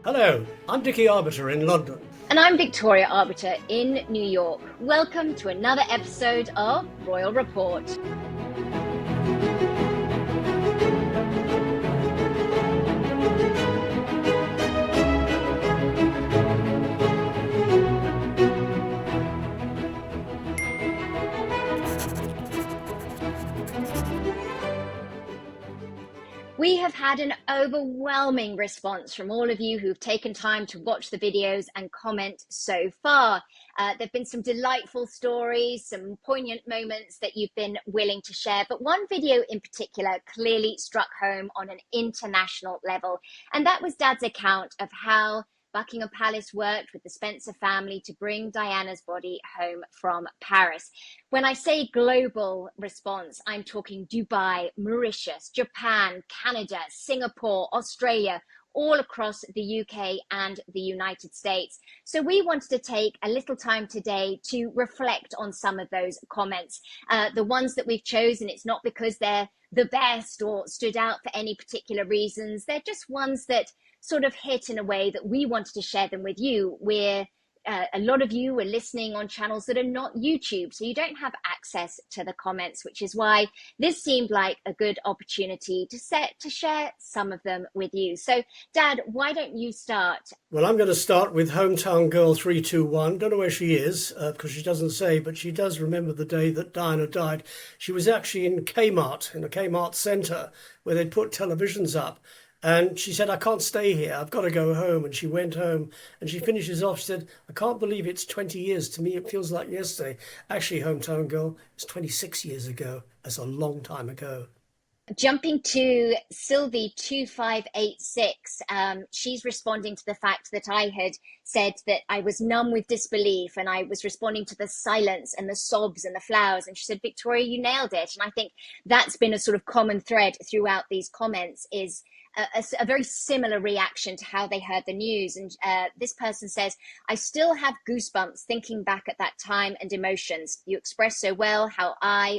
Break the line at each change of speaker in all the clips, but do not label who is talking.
Hello, I'm Dickie Arbiter in London.
And I'm Victoria Arbiter in New York. Welcome to another episode of Royal Report. We have had an overwhelming response from all of you who've taken time to watch the videos and comment so far. There have been some delightful stories, some poignant moments that you've been willing to share, but one video in particular clearly struck home on an international level, and that was Dad's account of how Buckingham Palace worked with the Spencer family to bring Diana's body home from Paris. When I say global response, I'm talking Dubai, Mauritius, Japan, Canada, Singapore, Australia, all across the UK and the United States. So we wanted to take a little time today to reflect on some of those comments. The ones that we've chosen, it's not because they're the best or stood out for any particular reasons. They're just ones that sort of hit in a way that we wanted to share them with you. A lot of you are listening on channels that are not YouTube, so you don't have access to the comments, which is why this seemed like a good opportunity to share some of them with you. So, Dad, why don't you start?
Well, I'm going to start with Hometown Girl 321. Don't know where she is because she doesn't say, but she does remember the day that Diana died. She was actually in Kmart, in a Kmart centre where they'd put televisions up. And she said, I can't stay here. I've got to go home. And she went home and she finishes off. She said, I can't believe it's 20 years. To me, it feels like yesterday. Actually, Hometown Girl, it's 26 years ago. That's a long time ago.
Jumping to Sylvie 2586, she's responding to the fact that I had said that I was numb with disbelief and I was responding to the silence and the sobs and the flowers. And she said, Victoria, you nailed it. And I think that's been a sort of common thread throughout these comments, is a very similar reaction to how they heard the news. And this person says, I still have goosebumps thinking back at that time and emotions. You expressed so well how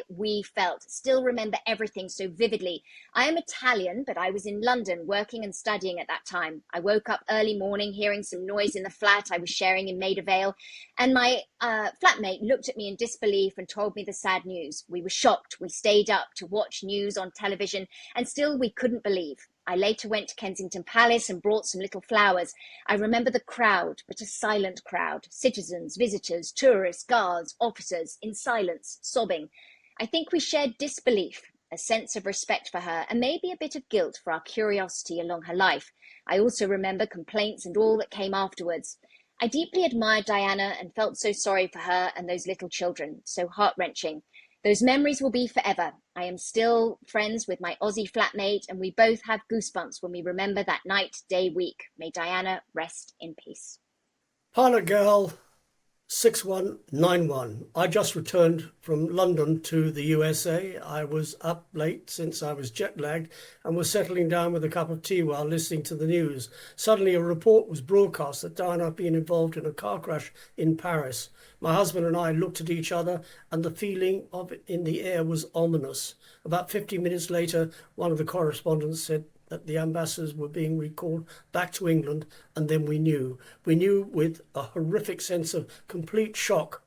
we felt. Still remember everything so vividly. I am Italian, but I was in London working and studying at that time. I woke up early morning hearing some noise in the flat I was sharing in Maida Vale, and my flatmate looked at me in disbelief and told me the sad news. We were shocked. We stayed up to watch news on television, and still we couldn't believe. I later went to Kensington Palace and brought some little flowers. I remember the crowd, but a silent crowd. Citizens, visitors, tourists, guards, officers, in silence, sobbing. I think we shared disbelief, a sense of respect for her, and maybe a bit of guilt for our curiosity along her life. I also remember complaints and all that came afterwards. I deeply admired Diana and felt so sorry for her and those little children, so heart-wrenching. Those memories will be forever. I am still friends with my Aussie flatmate, and we both have goosebumps when we remember that night, day, week. May Diana rest in peace.
Pilot Girl 6191. I just returned from London to the USA. I was up late since I was jet lagged and was settling down with a cup of tea while listening to the news. Suddenly a report was broadcast that Diana had been involved in a car crash in Paris. My husband and I looked at each other and the feeling of it in the air was ominous. About 50 minutes later, one of the correspondents said that the ambassadors were being recalled back to England, and then we knew. We knew with a horrific sense of complete shock.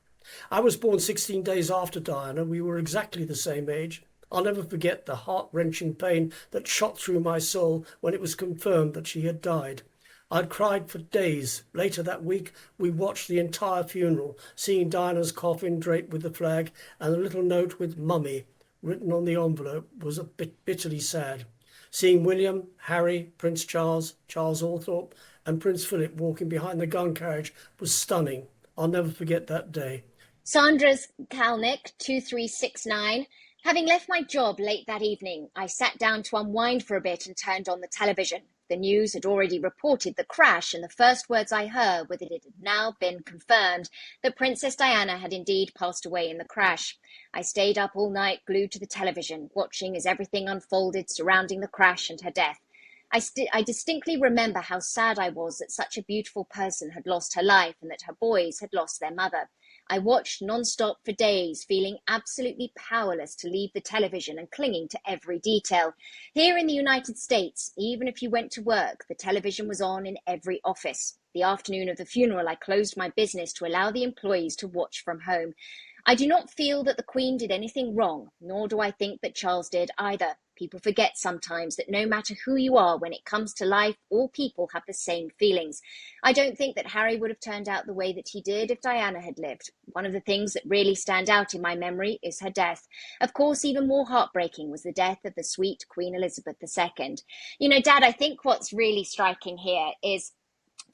I was born 16 days after Diana. We were exactly the same age. I'll never forget the heart-wrenching pain that shot through my soul when it was confirmed that she had died. I'd cried for days. Later that week, we watched the entire funeral, seeing Diana's coffin draped with the flag and a little note with Mummy written on the envelope was a bit bitterly sad. Seeing William, Harry, Prince Charles, Charles Althorpe and Prince Philip walking behind the gun carriage was stunning. I'll never forget that day.
Sandra's Kalnick 2369. Having left my job late that evening, I sat down to unwind for a bit and turned on the television. The news had already reported the crash, and the first words I heard were that it had now been confirmed that Princess Diana had indeed passed away in the crash. I stayed up all night glued to the television, watching as everything unfolded surrounding the crash and her death. I distinctly remember how sad I was that such a beautiful person had lost her life and that her boys had lost their mother. I watched non-stop for days, feeling absolutely powerless to leave the television and clinging to every detail. Here in the United States, even if you went to work, the television was on in every office. The afternoon of the funeral, I closed my business to allow the employees to watch from home. I do not feel that the Queen did anything wrong, nor do I think that Charles did either. People forget sometimes that no matter who you are, when it comes to life, all people have the same feelings. I don't think that Harry would have turned out the way that he did if Diana had lived. One of the things that really stand out in my memory is her death. Of course, even more heartbreaking was the death of the sweet Queen Elizabeth II. You know, Dad, I think what's really striking here is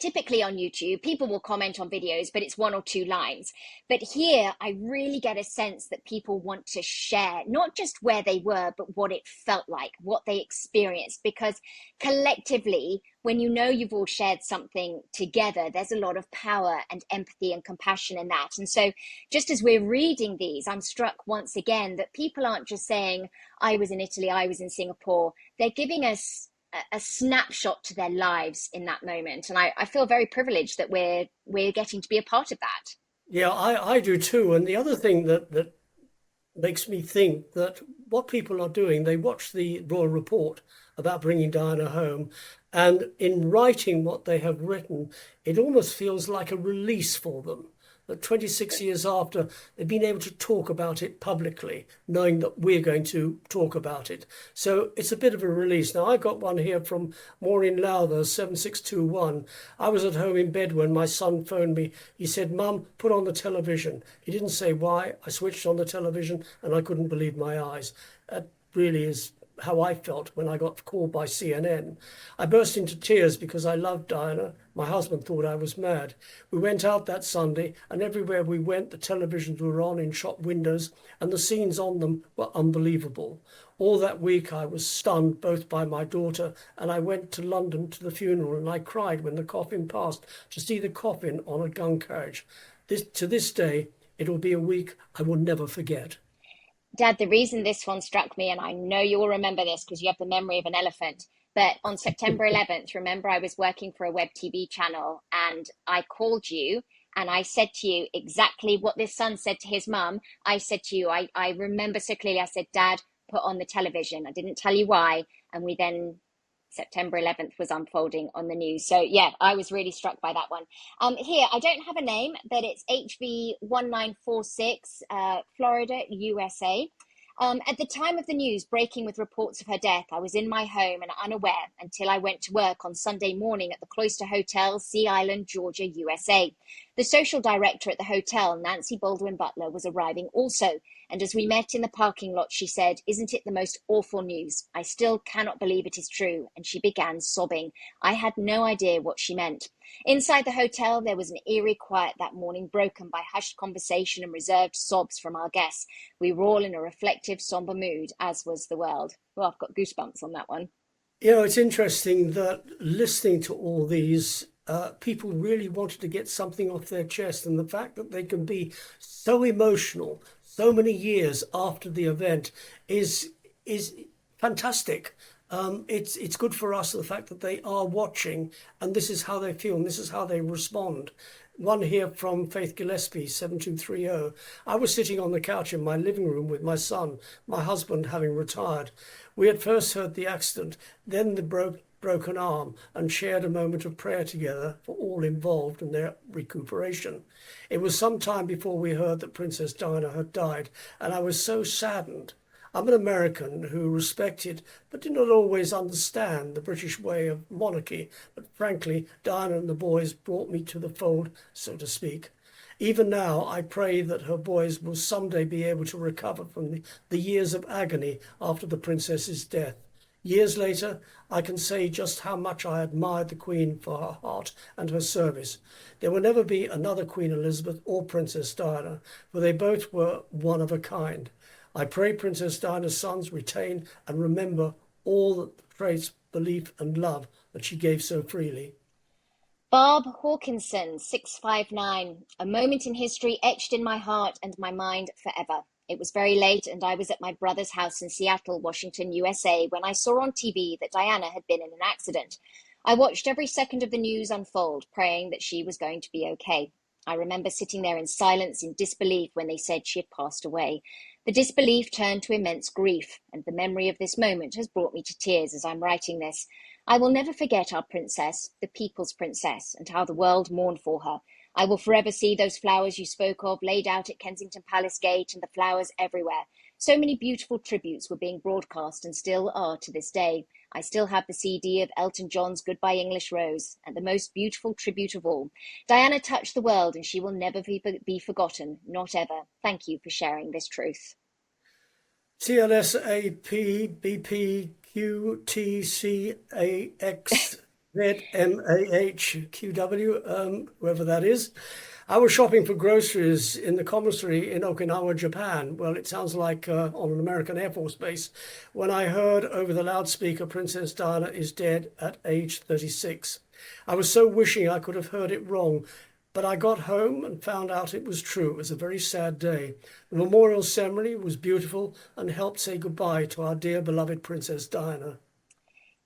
typically on YouTube, people will comment on videos, but it's 1 or 2 lines. But here, I really get a sense that people want to share not just where they were, but what it felt like, what they experienced. Because collectively, when you know you've all shared something together, there's a lot of power and empathy and compassion in that. And so just as we're reading these, I'm struck once again that people aren't just saying, I was in Italy, I was in Singapore. They're giving us a snapshot to their lives in that moment, and I feel very privileged that we're getting to be a part of that.
Yeah, I do too. And the other thing that makes me think that what people are doing, they watch the Royal Report about bringing Diana home, and in writing what they have written, it almost feels like a release for them. That 26 years after, they've been able to talk about it publicly, knowing that we're going to talk about it. So it's a bit of a release. Now, I got one here from Maureen Lowther, 7621. I was at home in bed when my son phoned me. He said, Mum, put on the television. He didn't say why. I switched on the television and I couldn't believe my eyes. That really is how I felt when I got called by CNN. I burst into tears because I loved Diana. My husband thought I was mad. We went out that Sunday, and everywhere we went, the televisions were on in shop windows, and the scenes on them were unbelievable. All that week I was stunned both by my daughter, and I went to London to the funeral, and I cried when the coffin passed to see the coffin on a gun carriage. To this day, it will be a week I will never forget.
Dad, the reason this one struck me, and I know you will remember this because you have the memory of an elephant, but on September 11th, remember I was working for a web TV channel and I called you and I said to you exactly what this son said to his mum. I said to you, I remember so clearly, I said, Dad, put on the television. I didn't tell you why. And we then September 11th was unfolding on the news. So yeah, I was really struck by that one. Here, I don't have a name, but it's HV1946, Florida, USA. At the time of the news breaking with reports of her death, I was in my home and unaware until I went to work on Sunday morning at the Cloister Hotel, Sea Island, Georgia, USA. The social director at the hotel, Nancy Baldwin Butler, was arriving also. And as we met in the parking lot, she said, "Isn't it the most awful news? I still cannot believe it is true." And she began sobbing. I had no idea what she meant. Inside the hotel, there was an eerie quiet that morning, broken by hushed conversation and reserved sobs from our guests. We were all in a reflective, somber mood, as was the world. Well, I've got goosebumps on that one.
You know, it's interesting that listening to all these, people really wanted to get something off their chest, and the fact that they can be so emotional so many years after the event is fantastic. It's good for us, the fact that they are watching, and this is how they feel, and this is how they respond. One here from Faith Gillespie, 7230. I was sitting on the couch in my living room with my son, my husband having retired. We had first heard the accident, then the broken arm, and shared a moment of prayer together for all involved and their recuperation. It was some time before we heard that Princess Diana had died, and I was so saddened. I'm an American who respected but did not always understand the British way of monarchy, but frankly, Diana and the boys brought me to the fold, so to speak. Even now, I pray that her boys will someday be able to recover from the years of agony after the princess's death. Years later, I can say just how much I admired the Queen for her heart and her service. There will never be another Queen Elizabeth or Princess Diana, for they both were one of a kind. I pray Princess Diana's sons retain and remember all the traits, belief and love that she gave so freely.
Barb Hawkinson, 659. A moment in history etched in my heart and my mind forever. It was very late and I was at my brother's house in Seattle, Washington, USA, when I saw on TV that Diana had been in an accident. I watched every second of the news unfold, praying that she was going to be okay. I remember sitting there in silence, in disbelief, when they said she had passed away. The disbelief turned to immense grief, and the memory of this moment has brought me to tears as I'm writing this. I will never forget our princess, the people's princess, and how the world mourned for her. I will forever see those flowers you spoke of laid out at Kensington Palace Gate, and the flowers everywhere. So many beautiful tributes were being broadcast and still are to this day. I still have the CD of Elton John's Goodbye English Rose, and the most beautiful tribute of all. Diana touched the world, and she will never be forgotten, not ever. Thank you for sharing this truth.
TLSAP BPQ TCAX ZMAHQW, whoever that is. I was shopping for groceries in the commissary in Okinawa, Japan. Well, it sounds like on an American Air Force base, when I heard over the loudspeaker, Princess Diana is dead at age 36. I was so wishing I could have heard it wrong, but I got home and found out it was true. It was a very sad day. The memorial ceremony was beautiful and helped say goodbye to our dear beloved Princess Diana.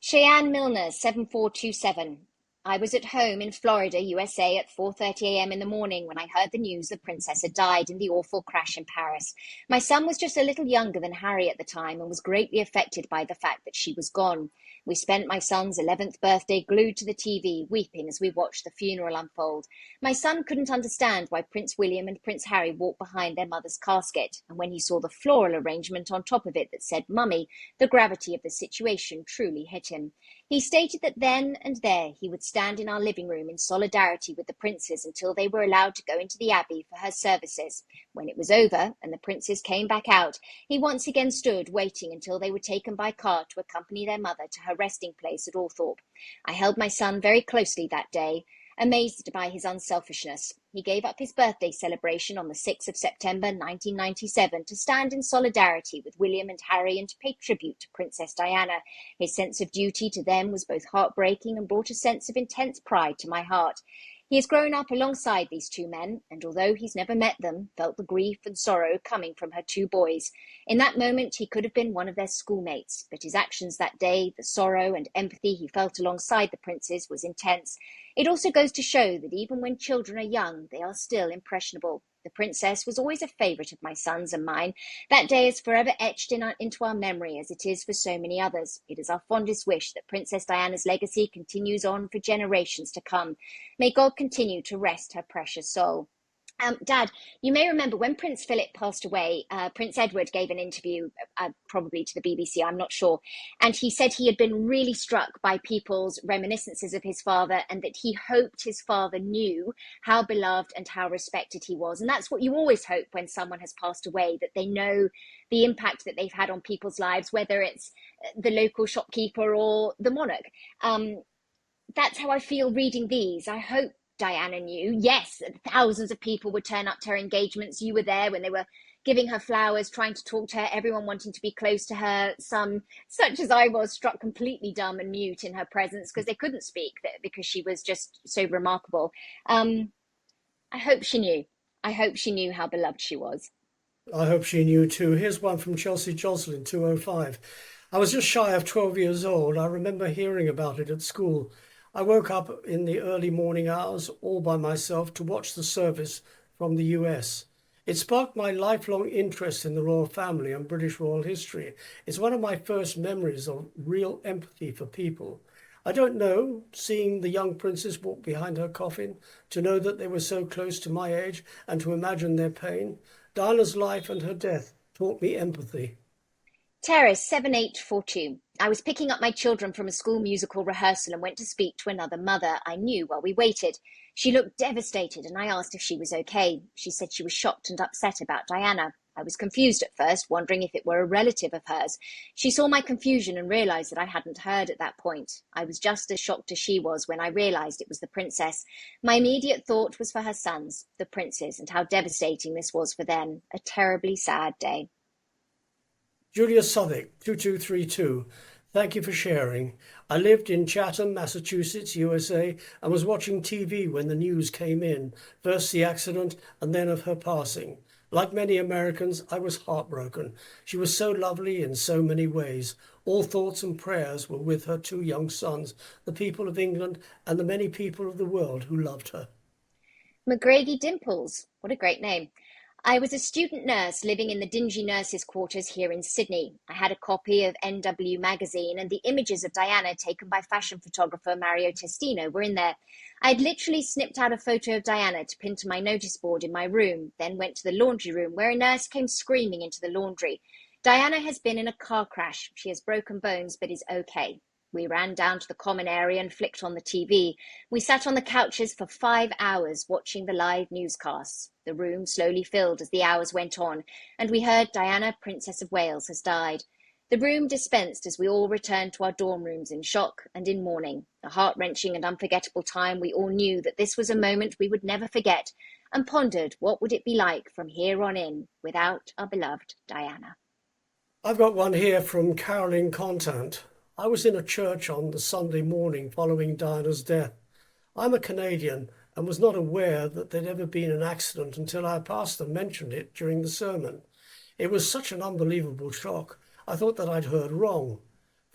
Cheyenne Milner, 7427. I was at home in Florida, USA at 4:30 a.m. in the morning when I heard the news the princess had died in the awful crash in Paris. My son was just a little younger than Harry at the time and was greatly affected by the fact that she was gone. We spent my son's 11th birthday glued to the TV, weeping as we watched the funeral unfold. My son couldn't understand why Prince William and Prince Harry walked behind their mother's casket, and when he saw the floral arrangement on top of it that said Mummy, the gravity of the situation truly hit him. He stated that then and there he would stand in our living room in solidarity with the princes until they were allowed to go into the abbey for her services. When it was over and the princes came back out, he once again stood waiting until they were taken by car to accompany their mother to her resting place at Althorpe. I held my son very closely that day, amazed by his unselfishness. He gave up his birthday celebration on the 6th of September 1997 to stand in solidarity with William and Harry and to pay tribute to Princess Diana. His sense of duty to them was both heartbreaking and brought a sense of intense pride to my heart. He has grown up alongside these two men, and although he's never met them, felt the grief and sorrow coming from her two boys. In that moment, he could have been one of their schoolmates, but his actions that day, the sorrow and empathy he felt alongside the princes was intense. It also goes to show that even when children are young, they are still impressionable. The princess was always a favourite of my son's and mine. That day is forever etched into our memory, as it is for so many others. It is our fondest wish that Princess Diana's legacy continues on for generations to come. May God continue to rest her precious soul. Dad, you may remember when Prince Philip passed away, Prince Edward gave an interview, probably to the BBC, I'm not sure, and he said he had been really struck by people's reminiscences of his father and that he hoped his father knew how beloved and how respected he was. And that's what you always hope when someone has passed away, that they know the impact that they've had on people's lives, whether it's the local shopkeeper or the monarch. That's how I feel reading these. I hope Diana knew. Yes, thousands of people would turn up to her engagements. You were there when they were giving her flowers, trying to talk to her, everyone wanting to be close to her. Some, such as I was, struck completely dumb and mute in her presence because they couldn't speak because she was just so remarkable. I hope she knew. I hope she knew how beloved she was.
I hope she knew too. Here's one from Chelsea Jocelyn, 205. I was just shy of 12 years old. I remember hearing about it at school. I woke up in the early morning hours all by myself to watch the service from the US. It sparked my lifelong interest in the royal family and British royal history. It's one of my first memories of real empathy for people. I don't know, seeing the young princess walk behind her coffin, to know that they were so close to my age and to imagine their pain. Diana's life and her death taught me empathy.
Terrace 7842. I was picking up my children from a school musical rehearsal and went to speak to another mother I knew while we waited. She looked devastated and I asked if she was okay. She said she was shocked and upset about Diana. I was confused at first, wondering if it were a relative of hers. She saw my confusion and realised that I hadn't heard at that point. I was just as shocked as she was when I realised it was the princess. My immediate thought was for her sons, the princes, and how devastating this was for them. A terribly sad day.
Julia Southwick, 2232. Thank you for sharing. I lived in Chatham, Massachusetts, USA, and was watching TV when the news came in, first the accident and then of her passing. Like many Americans, I was heartbroken. She was so lovely in so many ways. All thoughts and prayers were with her two young sons, the people of England and the many people of the world who loved her.
McGrady Dimples. What a great name. I was a student nurse living in the dingy nurses' quarters here in Sydney. I had a copy of NW magazine, and the images of Diana taken by fashion photographer Mario Testino were in there. I'd literally snipped out a photo of Diana to pin to my notice board in my room, then went to the laundry room where a nurse came screaming into the laundry. Diana has been in a car crash. She has broken bones but is okay. We ran down to the common area and flicked on the TV. We sat on the couches for 5 hours watching the live newscasts. The room slowly filled as the hours went on, and we heard Diana, Princess of Wales, has died. The room dispensed as we all returned to our dorm rooms in shock and in mourning. A heart-wrenching and unforgettable time. We all knew that this was a moment we would never forget, and pondered what would it be like from here on in without our beloved Diana.
I've got one here from Carolyn Contant. I was in a church on the Sunday morning following Diana's death. I'm a Canadian and was not aware that there'd ever been an accident until our pastor mentioned it during the sermon. It was such an unbelievable shock. I thought that I'd heard wrong.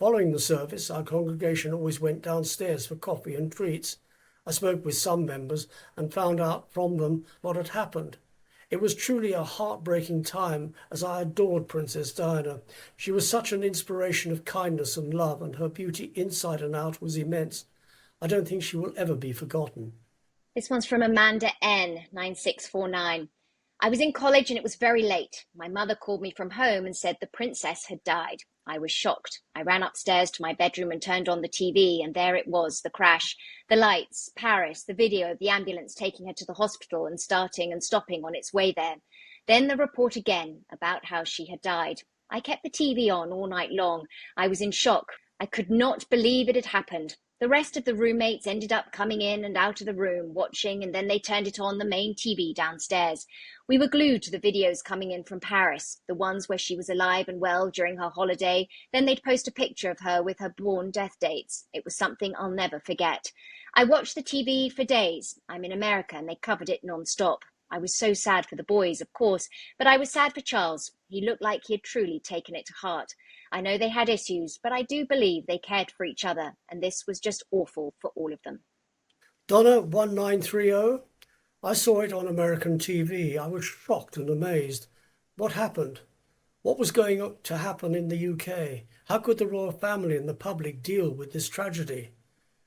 Following the service, our congregation always went downstairs for coffee and treats. I spoke with some members and found out from them what had happened. It was truly a heartbreaking time, as I adored Princess Diana. She was such an inspiration of kindness and love, and her beauty inside and out was immense. I don't think she will ever be forgotten.
This one's from Amanda N, 9649. I was in college and it was very late. My mother called me from home and said the princess had died. I was shocked. I ran upstairs to my bedroom and turned on the TV, and there it was, the crash, the lights, Paris, the video of the ambulance taking her to the hospital and starting and stopping on its way there. Then the report again about how she had died. I kept the TV on all night long. I was in shock. I could not believe it had happened. The rest of the roommates ended up coming in and out of the room, watching, and then they turned it on the main TV downstairs. We were glued to the videos coming in from Paris, the ones where she was alive and well during her holiday. Then they'd post a picture of her with her born death dates. It was something I'll never forget. I watched the TV for days. I'm in America and they covered it non-stop. I was so sad for the boys, of course, but I was sad for Charles. He looked like he had truly taken it to heart. I know they had issues, but I do believe they cared for each other, and this was just awful for all of them.
Donna 1930. I saw it on American TV. I was shocked and amazed. What happened? What was going to happen in the UK? How could the royal family and the public deal with this tragedy?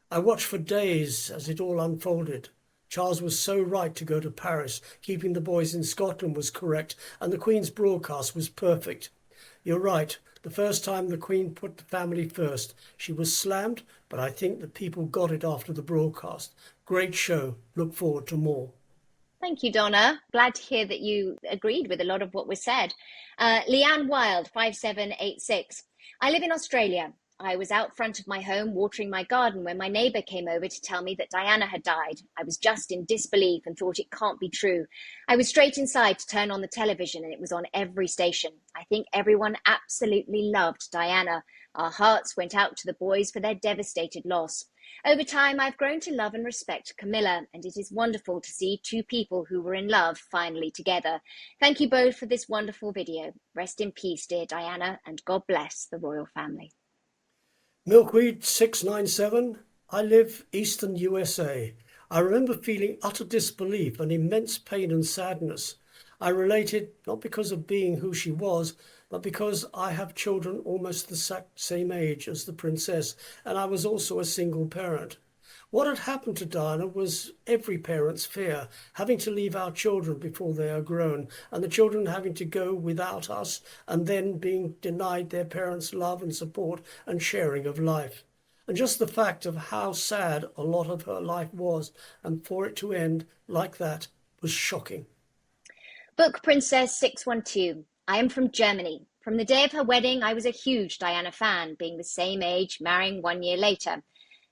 I watched for days as it all unfolded. Charles was so right to go to Paris. Keeping the boys in Scotland was correct, and the Queen's broadcast was perfect. You're right. The first time the Queen put the family first, she was slammed, but I think the people got it after the broadcast. Great show. Look forward to more.
Thank you, Donna. Glad to hear that you agreed with a lot of what was said. Leanne Wild, 5786. I live in Australia. I was out front of my home watering my garden when my neighbour came over to tell me that Diana had died. I was just in disbelief and thought it can't be true. I was straight inside to turn on the television and it was on every station. I think everyone absolutely loved Diana. Our hearts went out to the boys for their devastated loss. Over time, I've grown to love and respect Camilla, and it is wonderful to see two people who were in love finally together. Thank you both for this wonderful video. Rest in peace, dear Diana, and God bless the royal family.
Milkweed 697. I live Eastern USA. I remember feeling utter disbelief and immense pain and sadness. I related not because of being who she was, but because I have children almost the same age as the princess, and I was also a single parent. What had happened to Diana was every parent's fear, having to leave our children before they are grown, and the children having to go without us, and then being denied their parents' love and support and sharing of life. And just the fact of how sad a lot of her life was, and for it to end like that was shocking.
Book Princess 612. I am from Germany. From the day of her wedding, I was a huge Diana fan, being the same age, marrying 1 year later.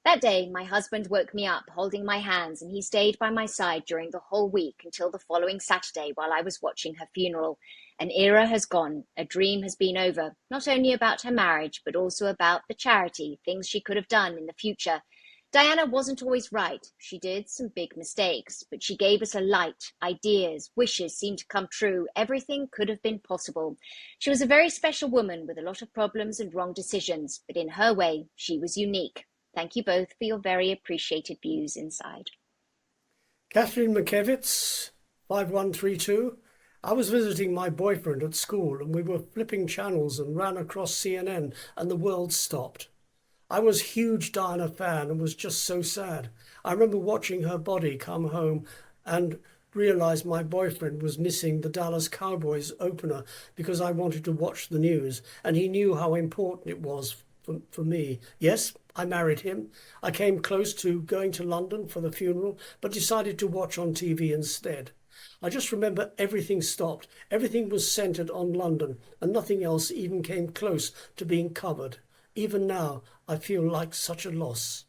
That day, my husband woke me up, holding my hands, and he stayed by my side during the whole week until the following Saturday while I was watching her funeral. An era has gone, a dream has been over, not only about her marriage, but also about the charity, things she could have done in the future. Diana wasn't always right. She did some big mistakes, but she gave us a light, ideas, wishes seemed to come true. Everything could have been possible. She was a very special woman with a lot of problems and wrong decisions, but in her way, she was unique. Thank you both for your very appreciated views inside.
Catherine McKevitz, 5132. I was visiting my boyfriend at school and we were flipping channels and ran across CNN and the world stopped. I was a huge Diana fan and was just so sad. I remember watching her body come home and realized my boyfriend was missing the Dallas Cowboys opener because I wanted to watch the news and he knew how important it was for me. Yes, I married him. I came close to going to London for the funeral, but decided to watch on TV instead. I just remember everything stopped. Everything was centred on London and nothing else even came close to being covered. Even now, I feel like such a loss.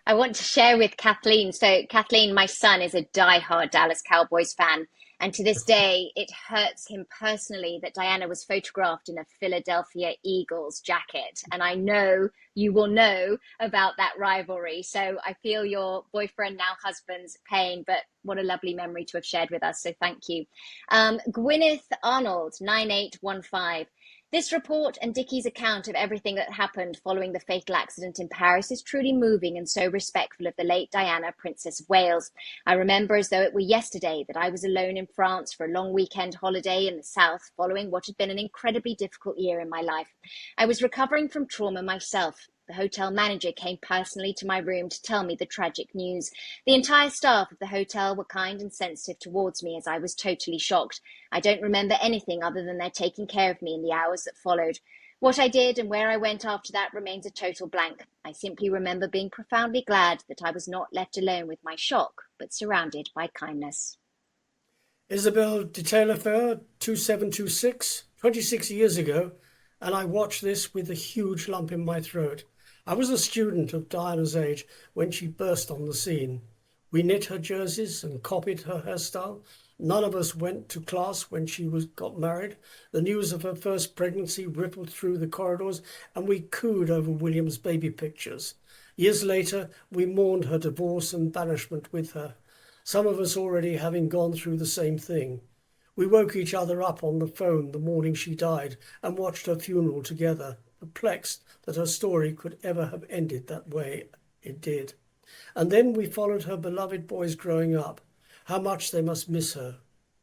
I want to share with Kathleen. So, Kathleen, my son is a diehard Dallas Cowboys fan. And to this day, it hurts him personally that Diana was photographed in a Philadelphia Eagles jacket. And I know you will know about that rivalry. So I feel your boyfriend, now husband's pain, but what a lovely memory to have shared with us. So thank you. Gwyneth Arnold, 9815. This report and Dickie's account of everything that happened following the fatal accident in Paris is truly moving and so respectful of the late Diana, Princess of Wales. I remember as though it were yesterday that I was alone in France for a long weekend holiday in the south following what had been an incredibly difficult year in my life. I was recovering from trauma myself. The hotel manager came personally to my room to tell me the tragic news. The entire staff of the hotel were kind and sensitive towards me as I was totally shocked. I don't remember anything other than their taking care of me in the hours that followed. What I did and where I went after that remains a total blank. I simply remember being profoundly glad that I was not left alone with my shock, but surrounded by kindness.
Isabel de Taillefer, 2726, 26 years ago, and I watched this with a huge lump in my throat. I was a student of Diana's age when she burst on the scene. We knit her jerseys and copied her hairstyle. None of us went to class when she got married. The news of her first pregnancy rippled through the corridors and we cooed over William's baby pictures. Years later, we mourned her divorce and banishment with her, some of us already having gone through the same thing. We woke each other up on the phone the morning she died and watched her funeral together, perplexed that her story could ever have ended that way it did. And then we followed her beloved boys growing up. How much they must miss her.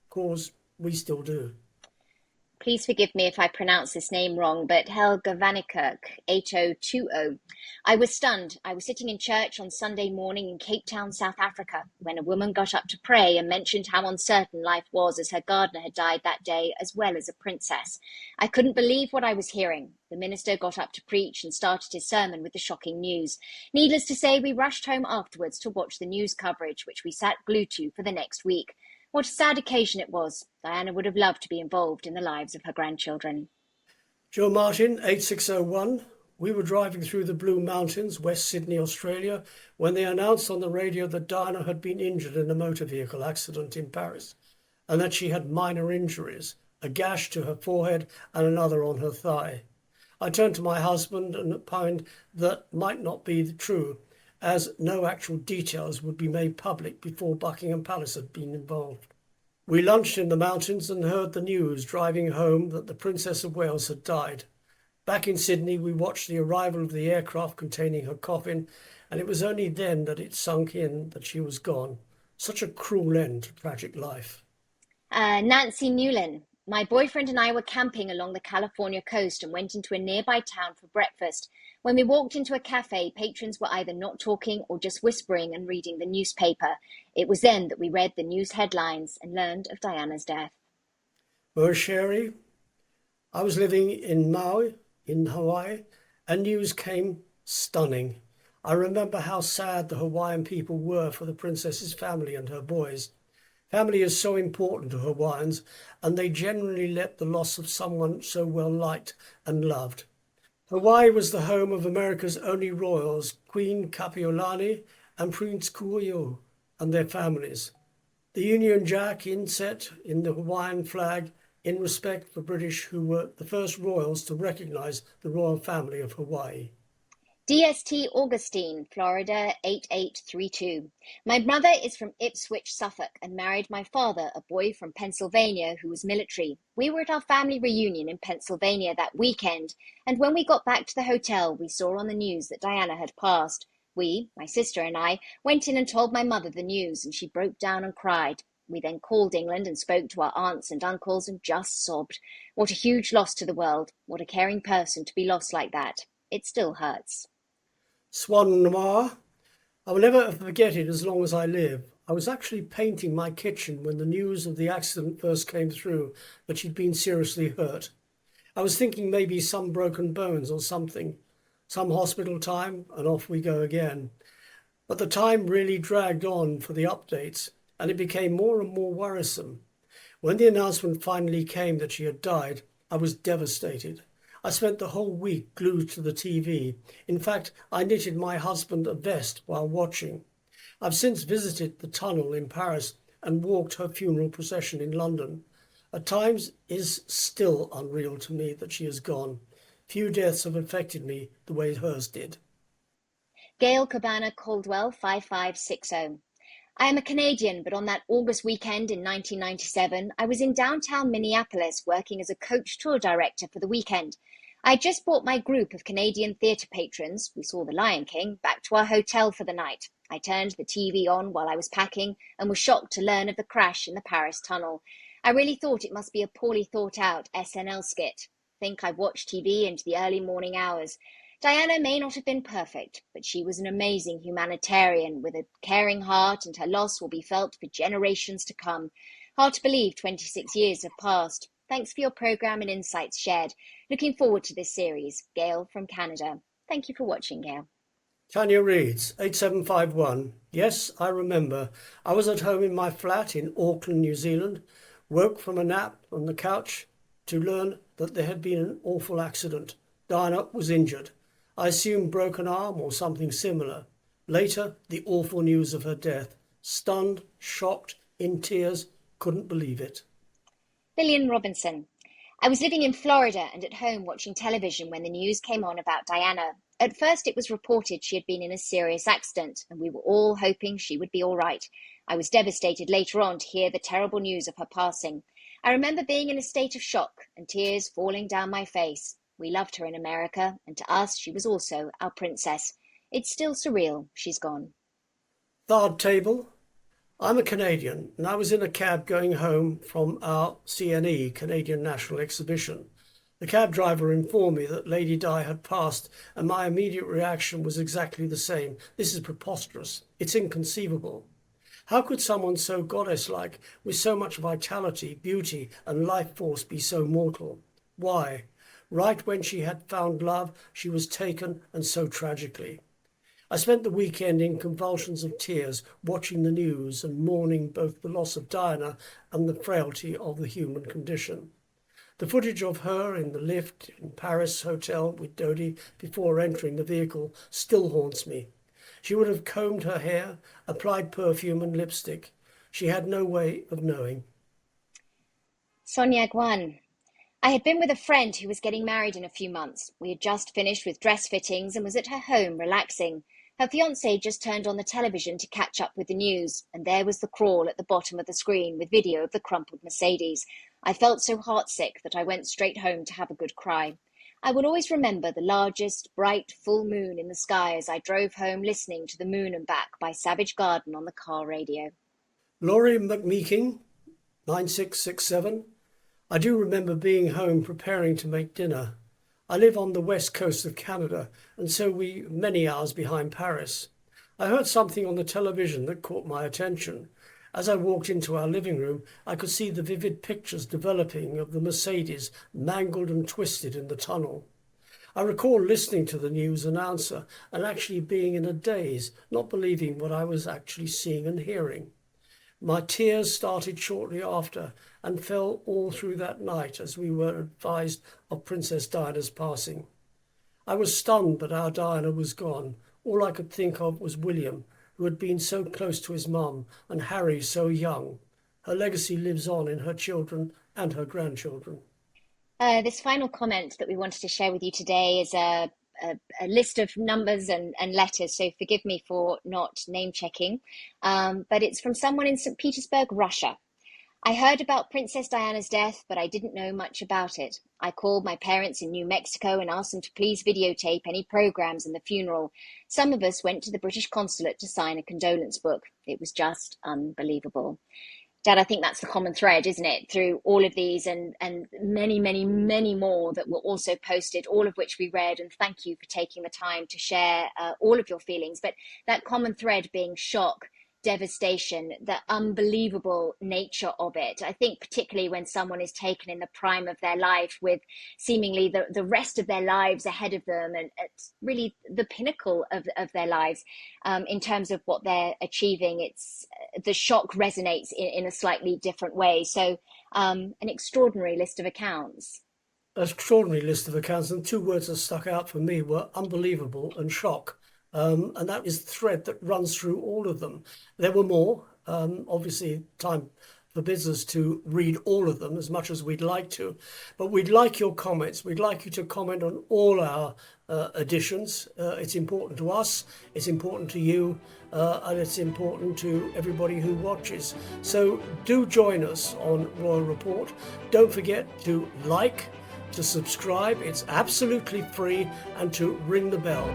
Cause we still do.
Please forgive me if I pronounce this name wrong, but Helga Vanikirk, 8020. I was stunned. I was sitting in church on Sunday morning in Cape Town, South Africa, when a woman got up to pray and mentioned how uncertain life was as her gardener had died that day, as well as a princess. I couldn't believe what I was hearing. The minister got up to preach and started his sermon with the shocking news. Needless to say, we rushed home afterwards to watch the news coverage, which we sat glued to for the next week. What a sad occasion it was. Diana would have loved to be involved in the lives of her grandchildren.
Joe Martin, 8601. We were driving through the Blue Mountains, West Sydney, Australia, when they announced on the radio that Diana had been injured in a motor vehicle accident in Paris and that she had minor injuries, a gash to her forehead and another on her thigh. I turned to my husband and opined that might not be true, as no actual details would be made public before Buckingham Palace had been involved. We lunched in the mountains and heard the news driving home that the Princess of Wales had died. Back in Sydney, we watched the arrival of the aircraft containing her coffin, and it was only then that it sunk in that she was gone. Such a cruel end to tragic life.
Nancy Newlin. My boyfriend and I were camping along the California coast and went into a nearby town for breakfast. When we walked into a cafe, patrons were either not talking or just whispering and reading the newspaper. It was then that we read the news headlines and learned of Diana's death.
Sherry, I was living in Maui, in Hawaii, and news came stunning. I remember how sad the Hawaiian people were for the princess's family and her boys. Family is so important to Hawaiians, and they generally let the loss of someone so well liked and loved. Hawaii was the home of America's only royals, Queen Kapiolani and Prince Kuio and their families. The Union Jack inset in the Hawaiian flag in respect for British who were the first royals to recognise the royal family of Hawaii.
DST Augustine, Florida 8832. My mother is from Ipswich, Suffolk, and married my father, a boy from Pennsylvania who was military. We were at our family reunion in Pennsylvania that weekend, and when we got back to the hotel, we saw on the news that Diana had passed. We, my sister and I, went in and told my mother the news, and she broke down and cried. We then called England and spoke to our aunts and uncles and just sobbed. What a huge loss to the world. What a caring person to be lost like that. It still hurts.
Swan Noir. I will never forget it as long as I live. I was actually painting my kitchen when the news of the accident first came through, that she'd been seriously hurt. I was thinking maybe some broken bones or something, some hospital time, and off we go again. But the time really dragged on for the updates, and it became more and more worrisome. When the announcement finally came that she had died, I was devastated. I spent the whole week glued to the TV. In fact, I knitted my husband a vest while watching. I've since visited the tunnel in Paris and walked her funeral procession in London. At times, it is still unreal to me that she is gone. Few deaths have affected me the way hers did.
Gail Cabana Caldwell 5560. I am a Canadian, but on that August weekend in 1997, I was in downtown Minneapolis working as a coach tour director for the weekend. I had just brought my group of Canadian theatre patrons, we saw The Lion King, back to our hotel for the night. I turned the TV on while I was packing and was shocked to learn of the crash in the Paris tunnel. I really thought it must be a poorly thought out SNL skit. Think I watched TV into the early morning hours. Diana may not have been perfect, but she was an amazing humanitarian with a caring heart, and her loss will be felt for generations to come. Hard to believe 26 years have passed. Thanks for your programme and insights shared. Looking forward to this series. Gail from Canada. Thank you for watching, Gail.
Tanya reads, 8751. Yes, I remember. I was at home in my flat in Auckland, New Zealand, woke from a nap on the couch to learn that there had been an awful accident. Diana was injured. I assumed broken arm or something similar. Later, the awful news of her death. Stunned, shocked, in tears, couldn't believe it.
Lillian Robinson. I was living in Florida and at home watching television when the news came on about Diana. At first, it was reported she had been in a serious accident, and we were all hoping she would be all right. I was devastated later on to hear the terrible news of her passing. I remember being in a state of shock and tears falling down my face. We loved her in America, and to us, she was also our princess. It's still surreal. She's gone.
Third table. I'm a Canadian, and I was in a cab going home from our CNE, Canadian National Exhibition. The cab driver informed me that Lady Di had passed, and my immediate reaction was exactly the same. This is preposterous. It's inconceivable. How could someone so goddess-like, with so much vitality, beauty, and life force be so mortal? Why? Right when she had found love, she was taken, and so tragically. I spent the weekend in convulsions of tears, watching the news and mourning both the loss of Diana and the frailty of the human condition. The footage of her in the lift in Paris hotel with Dodie before entering the vehicle still haunts me. She would have combed her hair, applied perfume and lipstick. She had no way of knowing.
Sonia Guan. I had been with a friend who was getting married in a few months. We had just finished with dress fittings and was at her home relaxing. Her fiancé just turned on the television to catch up with the news, and there was the crawl at the bottom of the screen with video of the crumpled Mercedes. I felt so heartsick that I went straight home to have a good cry. I will always remember the largest, bright, full moon in the sky as I drove home listening to The Moon and Back by Savage Garden on the car radio.
Laurie McMeeking, 9667. I do remember being home preparing to make dinner. I live on the west coast of Canada, and so we many hours behind Paris. I heard something on the television that caught my attention. As I walked into our living room, I could see the vivid pictures developing of the Mercedes mangled and twisted in the tunnel. I recall listening to the news announcer and actually being in a daze, not believing what I was actually seeing and hearing. My tears started shortly after and fell all through that night as we were advised of Princess Diana's passing. I was stunned that our Diana was gone. All I could think of was William, who had been so close to his mum, and Harry so young. Her legacy lives on in her children and her grandchildren.
This final comment that we wanted to share with you today is a list of numbers and letters, so forgive me for not name checking, but it's from someone in St. Petersburg, Russia. I heard about Princess Diana's death, but I didn't know much about it. I called my parents in New Mexico and asked them to please videotape any programs in the funeral. Some of us went to the British consulate to sign a condolence book. It was just unbelievable. Dad, I think that's the common thread, isn't it? Through all of these and many, many, many more that were also posted, all of which we read. And thank you for taking the time to share all of your feelings. But that common thread being shock, devastation, the unbelievable nature of it. I think particularly when someone is taken in the prime of their life with seemingly the rest of their lives ahead of them, and it's really the pinnacle of their lives in terms of what they're achieving. It's the shock resonates in a slightly different way. So an extraordinary list of accounts.
An extraordinary list of accounts, and two words that stuck out for me were unbelievable and shock. And that is the thread that runs through all of them. There were more. Obviously, time forbids us to read all of them as much as we'd like to, but we'd like your comments. We'd like you to comment on all our editions. It's important to us, it's important to you, and it's important to everybody who watches. So do join us on Royal Report. Don't forget to like, to subscribe. It's absolutely free, and to ring the bell.